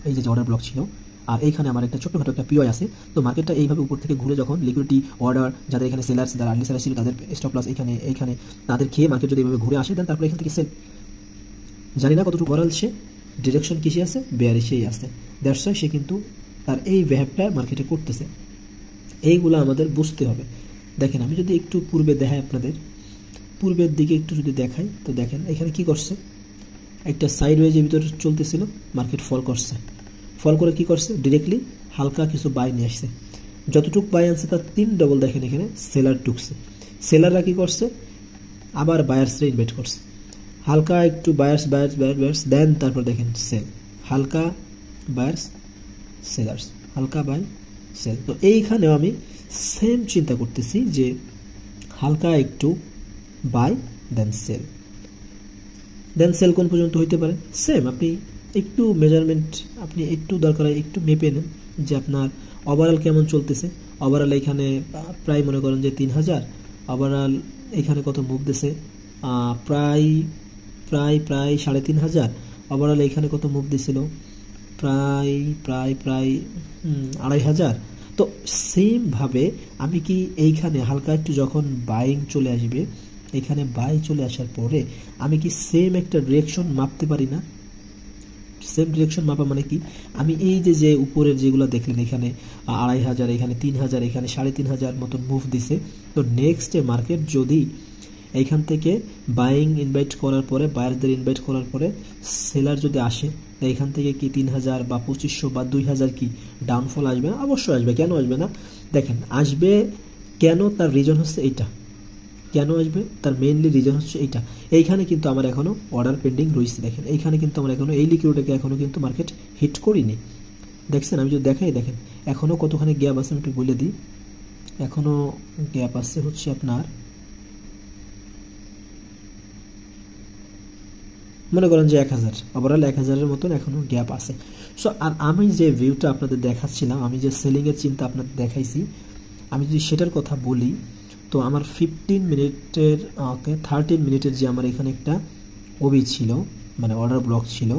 এই যে order block ছিল, আর এইখানে আমার একটা ছোট্টখাটো একটা পিওয়াই আছে। তো মার্কেটটা এইভাবে উপর থেকে ঘুরে যখন লিকুইডিটি অর্ডার যাদের এখানে সেলার্স, যারা আর্লি সেলার ছিল তাদের স্টপ লস এইখানে তাদের খেয়ে মার্কেট যদি এইভাবে ঘুরে আসে, দেন তারপরে এখান থেকে সেল। জানি না কতটুকু ওভারঅল সে ডিরেকশন কিসে আছে, বেয়ারিশেই আছে। দ্যাটস ওয়াই সে কিন্তু তার এই ভ্যাপটা মার্কেটে করতেছে। এইগুলো আমাদের বুঝতে হবে। দেখেন আমি যদি একটু পূর্বে দেখাই আপনাদের, পূর্বের দিকে একটু যদি দেখাই, তো দেখেন এখানে কি করছে, একটা সাইডওয়েজের ভিতরে চলতেছিল, মার্কেট ফল করছে, ফল করে কি করছে, ডিরেক্টলি হালকা কিছু বাই নিয়ে আসছে। যতটুকু বাই আনছে তার 3 ডবল দেখেন এখানে সেলার ঢুকছে। সেলাররা কি করছে, আবার বায়ার্সরা ইনভাইট করছে, হালকা একটু বায়ার্স দেন তারপর দেখেন সেল, হালকা বায়ার্স সেলার্স, হালকা বাই সেল। তো এইখানেও আমি সেম চিন্তা করতেছি যে হালকা একটু বাই দেন সেল কোন পর্যন্ত হইতে পারে, সেম আপনি একটু মেজারমেন্ট, আপনি একটু দরকার হয় একটু মেপে নেন যে আপনার ওভারঅল কেমন চলতেছে। ওভারঅল এখানে প্রায় মনে করেন যে 3000, ওভারঅল এখানে কত মুভ দিছে, প্রায় 3500, ওভারঅল এখানে কত মুভ দিছিল, প্রায় 2500। তো সেম ভাবে আমি কি এইখানে হালকা একটু যখন বাইং চলে আসবে, এখানে বাই চলে আসার পরে আমি কি সেম একটা ডিরেকশন মাপতে পারি না? সেম ডিরেকশন মাপা মানে কি, আমি এই যে উপরের যেগুলো দেখলেন এখানে 2500, এখানে 3000, এখানে 3500 মতন মুভ দিছে। তো নেক্সট মার্কেট যদি এইখান থেকে বাইং ইনভাইট করার পরে, বায়ারদের ইনভাইট করার পরে সেলার যদি আসে, এইখান থেকে কি 3000 বা 2500 বা 2000 কি ডাউনফল আসবে না? অবশ্যই আসবে, কেন আসবে না? দেখেন আসবে কেন, তার রিজন হচ্ছে এইটা। কেন আসবে, তার মেইনলি রিজন হচ্ছে এইটা। এইখানে কিন্তু আমার এখনো অর্ডার পেন্ডিং রয়েছে। দেখেন এইখানে কিন্তু আমরা এখনো এই লিকুইডটাকে এখনো কিন্তু মার্কেট হিট করিনি। দেখছেন আমি যদি দেখাই, দেখেন এখনো কতখানি গ্যাপ আছে আমি একটু বলে দিই। এখনো গ্যাপ আছে হচ্ছে আপনার, মনে করেন যে 1000, ওভারঅল 1000-এর মতন এখনো গ্যাপ আছে। সো আর আমি যে ভিউটা আপনাদের দেখাচ্ছিলাম, আমি যে সেলিংয়ের চিন্তা আপনাদের দেখাইছি, আমি যদি সেটার কথা বলি, তো আমার 15 মিনিটের 13 মিনিটের যে আমার এখানে একটা ওবি ছিল, মানে অর্ডার ব্লক ছিল,